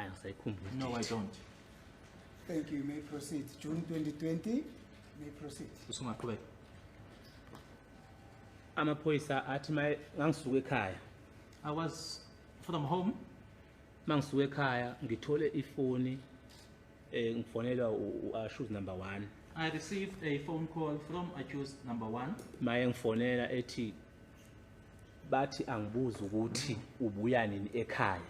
Hayi ngisayikhumbula. No, I don't. Thank you. You may proceed. June 2020. You may proceed. Usungaqhubeka. Amaphoyisa athi ngangisuka ekhaya. I was from home. Mangisuka ekhaya ngithole ifoni ngifonelwa uAshu's number 1. I received a phone call from accused number 1. Maye ngifonela ethi bathi angibuza ukuthi ubuya nini ekhaya.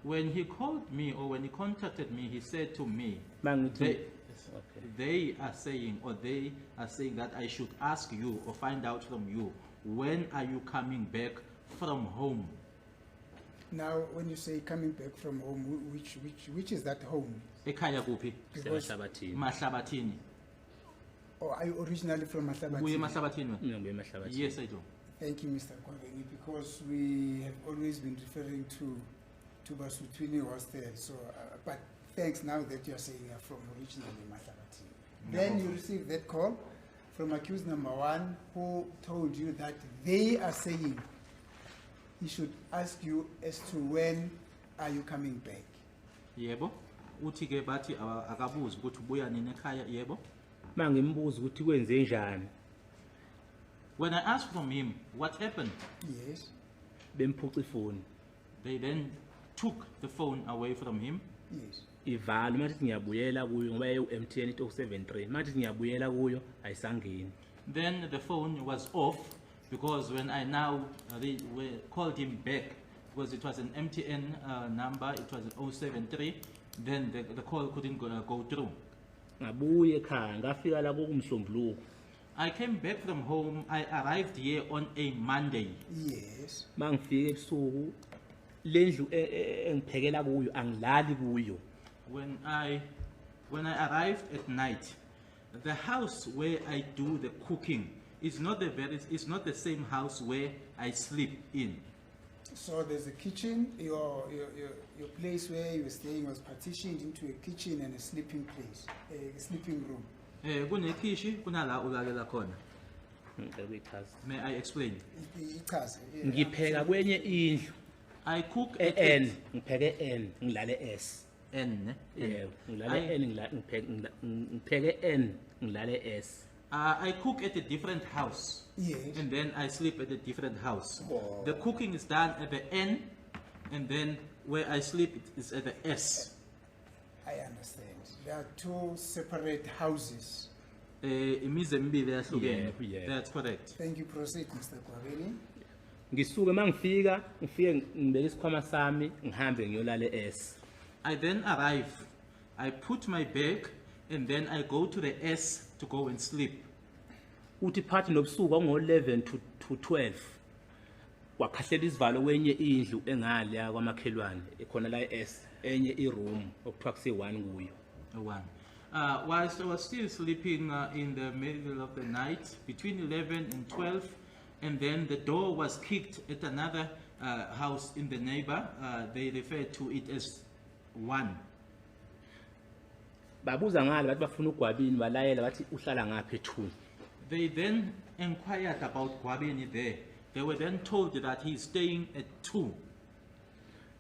When he called me or when he contacted me, he said to me, Mangithi they are saying that I should ask you or find out from you, when are you coming back from home? Now, when you say coming back from home, which is that home? Ekhaya kuphi? Mahlabathini. Mahlabathini. Or are you originally from Mahlabathini? Uye Mahlabathini? Ngibuye Mahlabathini. Yes, I do. Thank you, Mr. Kwabeni, because we have always been referring to Basutwini Hostel. So, but thanks now that you are saying you are from originally Mahlabathini. Then you received that call from accused number 1 who told you that they are saying he should ask you as to when are you coming back. Yebo. Uthi ke bathi akabuza ukuthi ubuya nini ekhaya. Yebo. Mangimbuza ukuthi kwenze njani. When I asked from him what happened, Yes. Bemphuca ifoni. they then took the phone away from him. Yes. Ivala manje ngiyabuyela kuyo ngoba uMTN ito 73. Manje ngiyabuyela kuyo ayisangeni. Then the phone was off because when I now called him back, because it was an MTN number, it was an 073, then the call couldn't go through. Ngabuye ekhaya ngafika la kumsombuluko. I came back from home. I arrived here on a Monday. Yes. Mangifika ebusuku lendlu engiphekela kuyo angilali kuyo. When I arrived at night, the house where I do the cooking is not the same house where I sleep in. So there's a kitchen. Your place where you were staying was partitioned into a kitchen and a sleeping place, a sleeping room. Kunekhishi kunala ulalela khona. May I explain? Ichaze. Ngipheka kwenye indlu. I cook at N ngipheke N ngilale S. N. Yebo, ngilale N ngipheke N ngilale S. I cook at a different house. Yes. And then I sleep at a different house. Oh. The cooking is done at the N, and then where I sleep is at the S. I understand. There are 2 separate houses. Imizi emibili eyahlukene. Yeah. That's correct. Thank you. Proceed, Mr. Kwabeni. Ngisuke mangifika ngifike ngibeka isikhwama sami ngihambe ngiyolala S. I then arrive. I put my bag, and then I go to the S to go and sleep. Uthi phathi nobusuku ngo11 to 12. Wakhahlela isivalo kwenye indlu engale kwamakhelwane ekhona la S enye iroom okuthiwa kuse 1 kuyo. One. Whilst I was still sleeping in the middle of the night, between 11 and 12, and then the door was kicked at another house in the neighbor. They refer to it as 1. Babuza ngale bathi bafuna uGwabini balayela bathi uhlala ngapha e2. They then inquired about Gwabeni there. They were then told that he's staying at 2.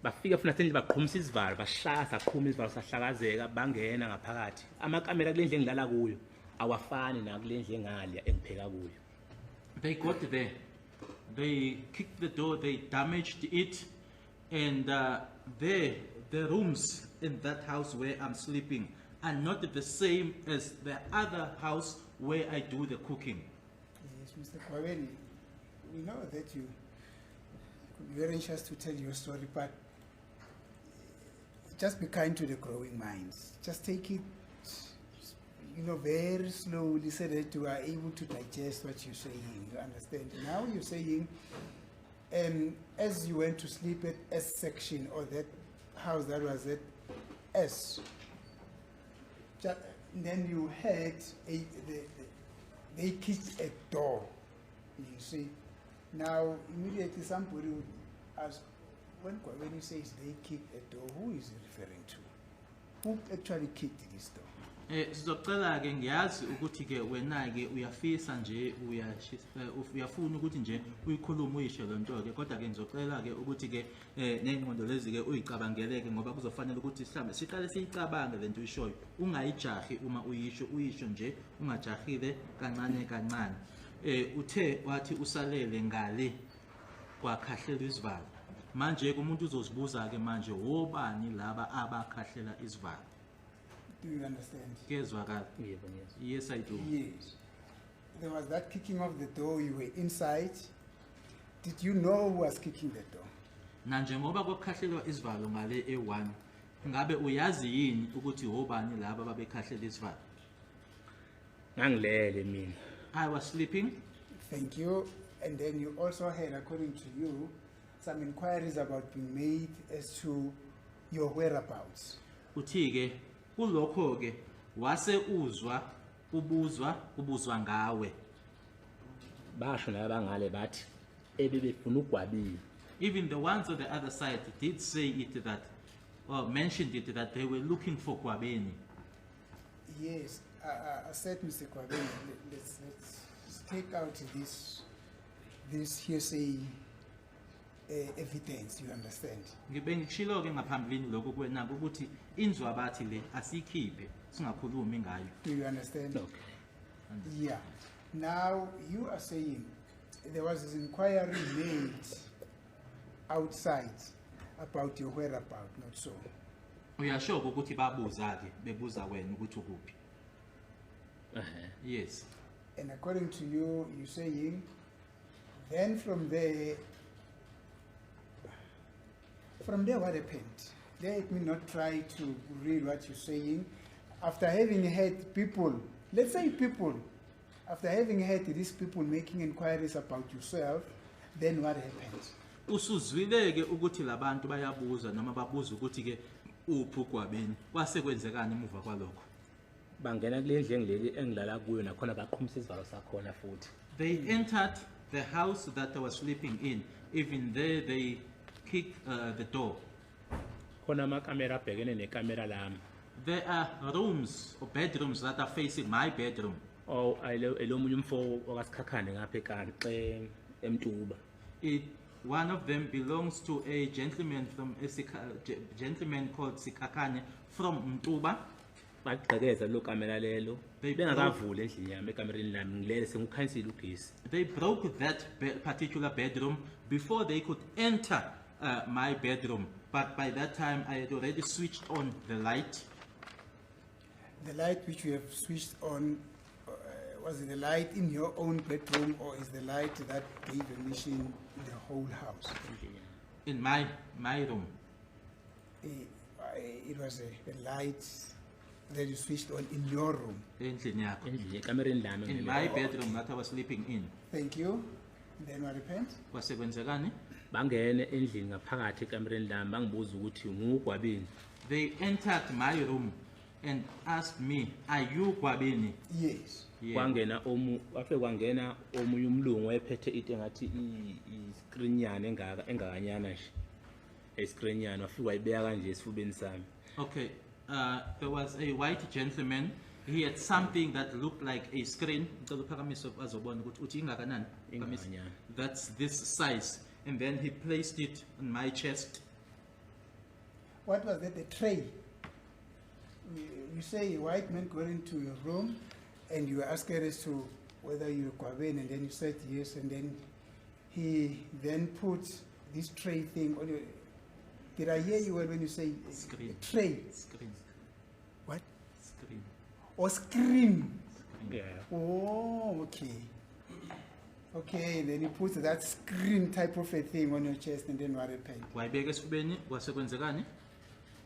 Bafika funa sendle baqhumisa isivalo bashaya saqhuma isivalo sahlakazeka bangena ngaphakathi. Amakamera kulendle engilala kuyo awafani na kulendle engale engipheka kuyo. They got there. They kicked the door, they damaged it, and the rooms in that house where I'm sleeping are not the same as the other house where I do the cooking. Yes, Mr. Kwabeni, we know that you could be very anxious to tell your story, but just be kind to the growing minds. Just take it, very slowly so that you are able to digest what you're saying. You understand? Now you're saying, as you went to sleep at S section or that house that was at S, then you heard they kicked a door. You see, now immediately somebody would ask, when he says they kicked a door, who is he referring to? Who actually kicked this door? Sizocela ke ngiyazi ukuthi ke wena ke uyafisa nje uyafuna ukuthi nje uyikhulume uyisho lo nto ke kodwa ke ngizocela ke ukuthi ke nengqondo lezi ke uyicabangeleke ngoba kuzofanele ukuthi mhlambe siqale siyicabange lento uyishoyo ungayijahi uma uyisho nje ungajahile kancane kancane. Uthe wathi usalele ngale kwakhahlela isivalo manje umuntu uzozibuza ke manje wobani laba abakhahlela isivalo. Do you understand? Kezwakala. Yebo, yes. Yes, I do. Yes. There was that kicking of the door, you were inside. Did you know who was kicking the door? Na njengoba kwakhahlelwa isivalo ngale A1 ngabe uyazi yini ukuthi wobani laba babekhahlela isivalo? Ngangilele mina. I was sleeping. Thank you. And then you also had, according to you, some inquiries about being made as to your whereabouts. Uthi ke kulokho ke wase ubuzwa ngawe. Basho laba ngale bathi ebebefuna ugwabile. Even the ones on the other side did say it that, or mentioned it that they were looking for Kwabeni. Yes, I said, Mr. Kwabeni, let's take out this hearsay evidence, you understand? Ngibe ngishilo ke ngaphambilini lokho kwena ukuthi inzwa bathi le asikhiphe singakhulumi ngayo. Do you understand? Okay. Yeah. Now you are saying there was this inquiry made outside about your whereabouts, not so? Uyasho ukuthi babuza ke bebuza wena ukuthi ukuphi. Yes. And according to you, you're saying, then from there what happened? Let me not try to read what you're saying. After having had people, let's say people, after having had these people making inquiries about yourself, then what happened? Usuzwile ke ukuthi labantu bayabuza noma babuza ukuthi ke uphi uGwabeni kwase kwenzekani emuva kwalokho. Bangena kule ndlu engileli engilala kuyo nakhona baqhumisa isivalo sakhona futhi. They entered the house that I was sleeping in. Even there they kicked the door. Khona amakamera abhekene nekamera lami. There are rooms or bedrooms that are facing my bedroom. Oh, elomunye umfo okasikhakhane ngapha ekanxe eMtuba. One of them belongs to a gentleman from gentleman called Sikakane from Mtuba. Bagqekeza lo kamera lelo. Bengakavuli endlini yami ekamereni lami ngilele sengikhansile ugesi. They broke that particular bedroom before they could enter my bedroom. But by that time, I had already switched on the light. The light which you have switched on, was it the light in your own bedroom or is the light that gave emission in the whole house? In my room. It was a light that you switched on in your room. Endlini yakho. Endlini ekamereni lami. In my bedroom that I was sleeping in. Thank you. Then what happened? Kwase kwenzekani? Bangene endlini ngaphakathi ekamereni lami bangibuza ukuthi ngugwabini. They entered my room and asked me, "Are you Gwabeni?" Yes. Kwangena afike kwangena omunye umlungu ephethe into engathi i-screen yana engakanyana nje. I-screen yana wafika wayibeka kanje esifubeni sami. Okay. There was a white gentleman. He had something that looked like a screen. That's this size. And then he placed it on my chest. What was that? A tray? You say a white man got into your room and you asked her as to whether you're Kwabeni, and then you said yes, and then he then put this tray thing on your... Did I hear you well when you say Screen. Tray? Screen. What? Screen. Or screen? Yeah. Oh, okay. Okay, then you put that screen type of a thing on your chest, and then what happened? Wayibeka esifubeni kwase kwenzekani?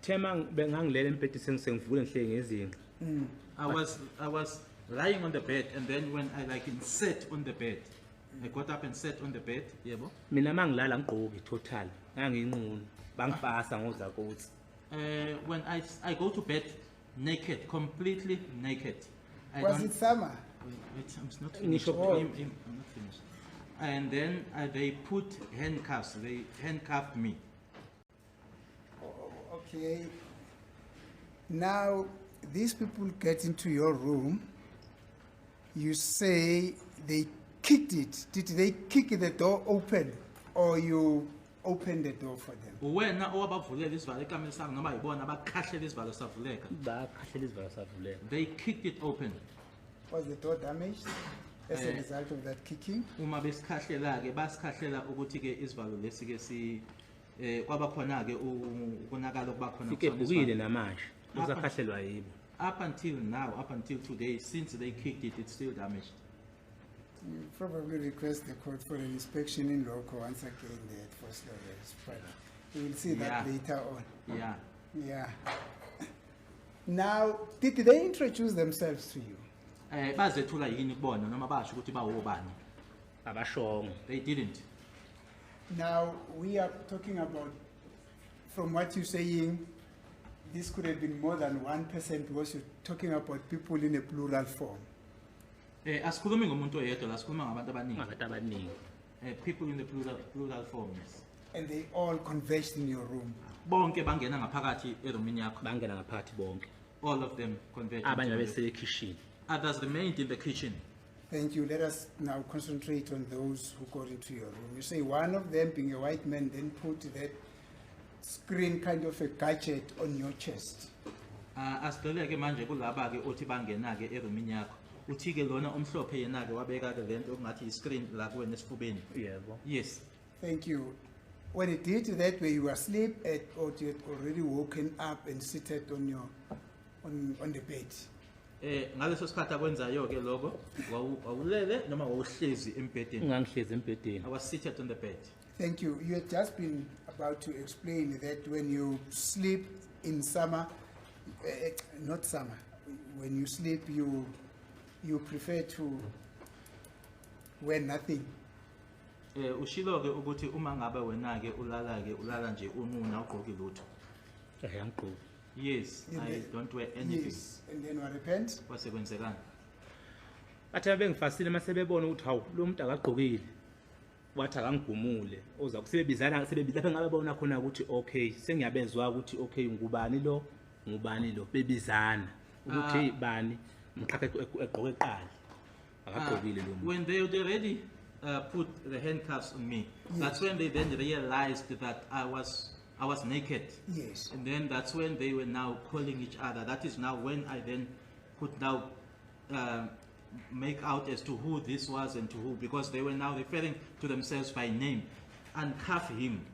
Thema bengangilele empethu sengivule ngihlenge ngezinqa. I was lying on the bed, and then when I sat on the bed, I got up and sat on the bed. Yebo. Mina mangilala ngigqoki total. Nganginqunu. Bangipasa ngozakuthi. When I go to bed naked, completely naked. Was it summer? Wait, I'm not finished. I'm not finished. And then they put handcuffs. They handcuffed me. Okay. Now, these people get into your room, you say they kicked it. Did they kick the door open or you opened the door for them? Wena owabavulela isivalo ekameni sakho noma yibona abakhahlela isivalo savuleka. Bakhahlela isivalo savuleka. They kicked it open. Was the door damaged as a result of that kicking? Uma besikhahlela ke basikhahlela ukuthi ke isivalo lesi ke si kwaba khona ke ukonakala okuba khona Sikebhukile namanje. Usakhahlelwa yibo. Up until now, up until today, since they kicked it, it's still damaged. You probably request the court for an inspection in loco once again there at First Lawyers, but we will see that Yeah. later on. Yeah. Yeah. Now, did they introduce themselves to you? Bazethula yini kubona noma basho ukuthi bawobani? Abashongo. They didn't. Now, we are talking about, from what you're saying, this could have been more than one person because you're talking about people in a plural form. Asikhulumi ngomuntu oyedwa la sikhuluma ngabantu abaningi. Abantu abaningi. People in the plural forms. And they all converged in your room. Bonke bangena ngaphakathi erumini yakho. Bangena ngaphakathi bonke. All of them converged. Abanye into babese kitchen. Others remained in the kitchen. Thank you. Let us now concentrate on those who got into your room. You say one of them, being a white man, then put that screen kind of a gadget on your chest. Asidluleke manje kulaba ke othi bangena ke erumini yakho. Uthi ke lona omhlophe yena ke wabeka ke lento okungathi iscreen la kuwena esifubeni. Yebo. Yes. Thank you. When it did that, where you were asleep or you had already woken up and seated on your on the bed. Ngaleso sikhathi akwenzayo ke lokho wawulele noma wawuhlezi embedeni. Ungangihlezi embedeni. I was seated on the bed. Thank you. You had just been about to explain that when you sleep in summer, not summer, when you sleep, you prefer to wear nothing. Ushilo ke ukuthi uma ngabe wena ke ulala nje ununa ugqoki lutho. Angigqoki. Yes, In I the- don't wear anything. Yes, and then what happened? Kwasekwenzekani? Bathi bengifasile mase bebona ukuthi hawu lo muntu akagqokile. Wathi akangigumule. Oza kusebebizana lapha ngababona khona ukuthi okay sengiyabezwa ukuthi okay ngubani lo bebizana ukuthi bani mkhakha egqoke eqala. Akagqokile lo muntu. When they had already put the handcuffs on me, that's when they then realized that I was naked. Yes. And then that's when they were now calling each other. That is now when I then could now make out as to who this was and to who, because they were now referring to themselves by name. Uncuff him.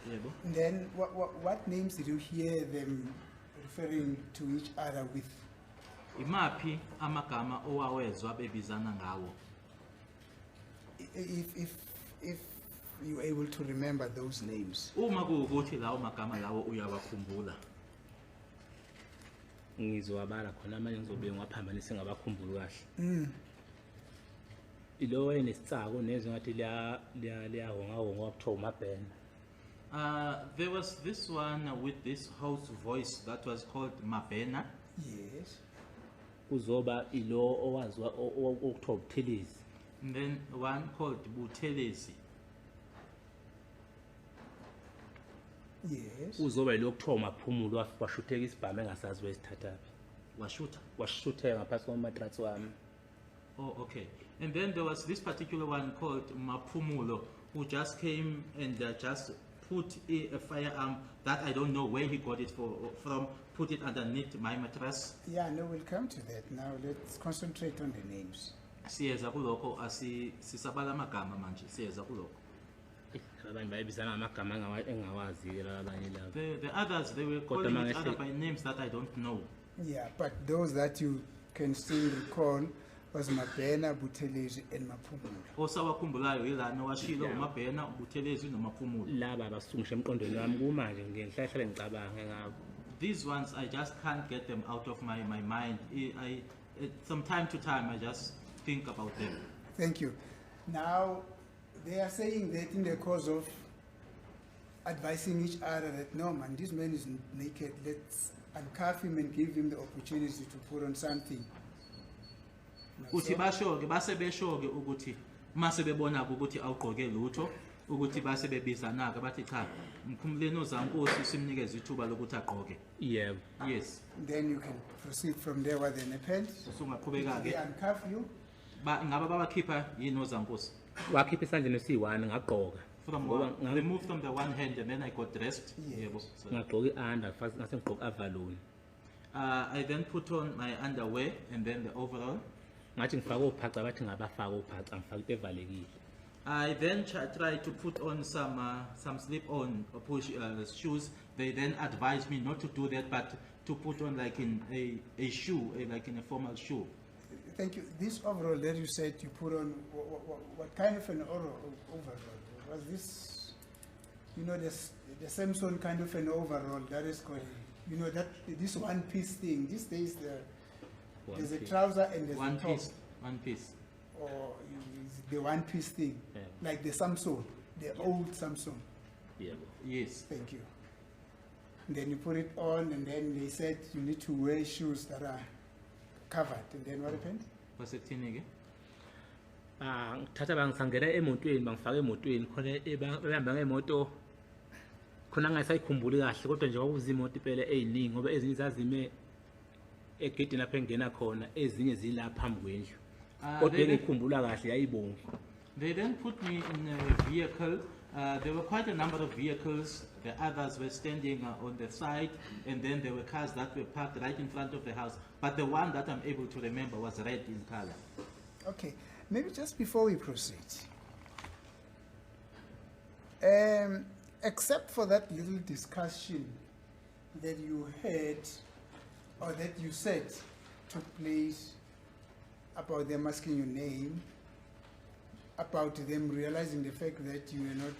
Yebo. And then what names did you hear them referring to each other with? Imaphi amagama owawezwa bebizana ngawo? If you're able to remember those names. Uma kuwukuthi lawo magama lawo uyawakhumbula. Ngizowabala khona manje ngizobe ngaphambanisa ngabakhumbula kahle. Ilo enesitsako nezwe ngathi liyahonga wakuthiwa uMabhena. There was this one with this house voice that was called Mabena. Yes. Kuzoba ilo owaziwa okuthiwa ubuthelezi. And then one called Butelezi. Yes. Kuzoba ilo okuthiwa uMaphumulo washutheka isibhamu engasazi wesithathapi. Washuta. Washutheka ngaphansi komatrathi wami. Oh, okay. And then there was this particular one called Mapumulo, who just came and just put a firearm that I don't know where he got it from, put it underneath my mattress. Yeah, no, we'll come to that. Now let's concentrate on the names. Siyeza kuloko sisabala amagama manje siyeza kuloko. Abanye bayibizana amagama engawazi ke labanye labo. The others, they were Kodwa calling each manje- other by names that I don't know. Yeah, but those that you can still recall was Mabena, Butelezi, and Mapumulo. Osawakhumbulayo yilana washilo uMabhena, uButhelezi noMaphumulo. Laba basungisha emqondweni wami kumanje ngihlala ngicabange ngabo. These ones I just can't get them out of my mind. From time to time I just think about them. Thank you. Now, they are saying that in the course of advising each other that no man, this man is naked, let's uncuff him and give him the opportunity to put on something. No, Uthi so- basho ke base besho ke ukuthi mase bebona ukuthi awugqoke lutho ukuthi base bebizana ke bathi cha mkhumuleni oZankosi simnikeza ithuba lokuthi agqoke. yebo. Yes. Then you can proceed from there. What then happened? Sungaqhubeka They ke uncuff you. ngaba babakhipha yini oZankosi. Wakhipha esandleni esiyi-1 ngagqoka From ngoba one, they moved from the one hand and then I got dressed. Yes. Yebo. So, ngagqoka i-under ngase ngigqoka avaloni I then put on my underwear and then the overall. ngathi ngifake ophaca bathi ngabafaka ophaca ngifake into evalekile. I then tried to put on some slip-on push shoes. They then advised me not to do that, but to put on like in a shoe, like in a formal shoe. Thank you. This overall that you said you put on, what kind of an overall? Was this, you know, the Samson kind of an overall that is called, you know, that this one-piece thing. These days there's a piece. trouser and there's One a top. piece, one piece. Or is the one-piece thing, Yeah. like the Samsung, the old Samsung. Yebo. Yes. Thank you. And then you put it on, and then they said you need to wear shoes that are covered. And then what happened? Basekuthini ke? Ngithatha bangisangena emotweni bangifaka emotweni khona behamba ngemoto khona ngingasayikhumbuli kahle kodwa nje kwakuza imoto impela eziningi ngoba ezinye zazime egedini lapho engena khona ezinye zila phambi kwendlu kodwa engikhumbula kahle yayibomvu. They then put me in a vehicle. There were quite a number of vehicles. The others were standing on the side, and then there were cars that were parked right in front of the house. But the one that I'm able to remember was red in color. Okay, maybe just before we proceed, except for that little discussion that you had, or that you said took place about them asking your name, about them realizing the fact that you were not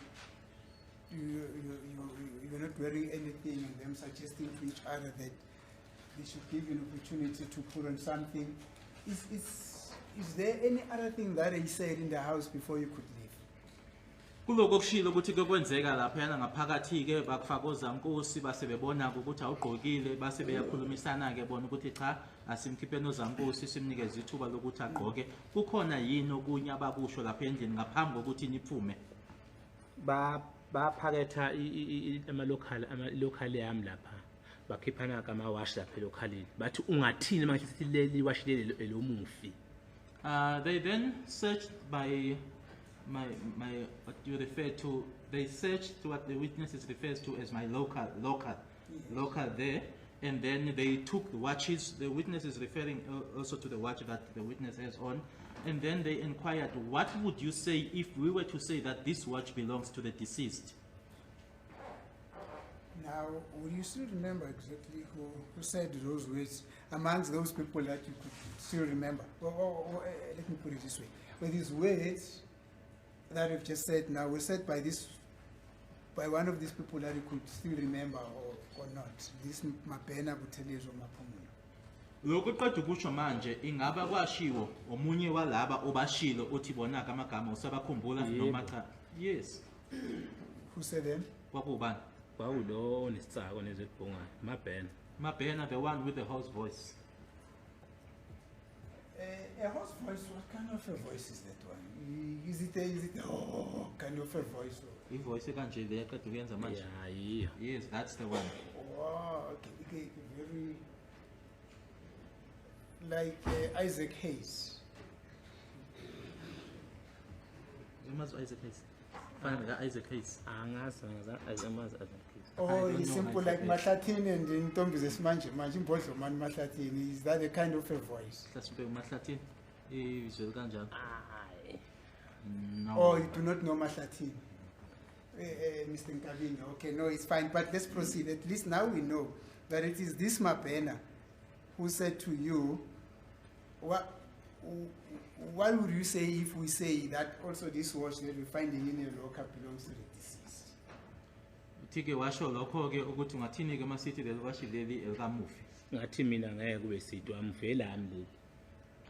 you were not wearing anything, and them suggesting to each other that they should give you an opportunity to put on something. Is there any other thing that he said in the house before you could leave? Kuloko okushilo ukuthi ke kwenzeka lapha ngaphakathi ke bakufaka oZankosi base bebona ukuthi awugqokile base beyakhulumisana ke bona ukuthi cha asimkhipheni oZankosi simnikeze ithuba lokuthi agqoke. Kukhona yini okunye abakusho lapha endlini ngaphambi kokuthi niphume? Baphaketha ama-local yami lapha bakhiphana kama-wash lapha elokhalini bathi ungathini manje sithi leli wash leli elomufi. They then searched by what you refer to. They searched what the witnesses refers to as my local there, and then they took the watches. The witness is referring also to the watch that the witness has on, and then they inquired, "What would you say if we were to say that this watch belongs to the deceased?" Now, will you still remember exactly who said those words amongst those people that you could still remember? Let me put it this way. But these words that you've just said now were said by one of these people that you could still remember or not. This Mabena Butelezo Mapumulo. Lokho qeda ukusho manje ingaba kwashiwo omunye walaba obashilo uthi bona amagama usabakhumbula noma cha? Yes. Who said them? Kwakubani? Kwawulo onesitsako nezibhongayo Mabena. Mabena, the one with the hoarse voice. A hoarse voice, what kind of a voice is that one? Is it a kind of a voice? Ivoice kanje le qeda ukuyenza manje. Yeah, yiyo. Yes, that's the one. Wow, okay, very like Isaac Hayes. Umazi Isaac Hayes. Fana ka Isaac Hayes. Angazi amazi azakhiza. Oh, don't he's know simple Isaac like Mahlathini and in Tombizes Manje Mbodlo Man Mahlathini. Is that a kind of a voice? Hlasibe uMahlathini. Izwe kanjalo. Hayi. No. Oh, you do not know Mahlathini? Mr. Nkabini, okay, no, it's fine, but let's proceed. At least now we know that it is this Mabena who said to you, what would you say if we say that also this watch that we're finding in a locker belongs to the deceased? Uthike washo lokho ke ukuthi ungathini ke masithi leli washi leli elikamufi. Ngathi mina ngeke kube sithi wamvela ami leli.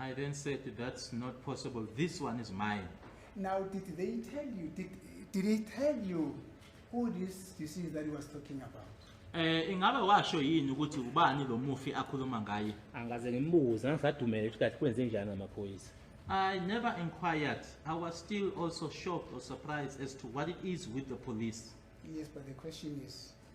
I then said that's not possible. This one is mine. Now, did they tell you, did he tell you who this deceased that he was talking about? Ingabe washo yini ukuthi ubani lo mufi akhuluma ngaye? Angaze ngimbuze ngisadumele ukuthi kahle kwenze njani ngamaphoyisa. I never inquired. I was still also shocked or surprised as to what it is with the police. Yes, but the question is,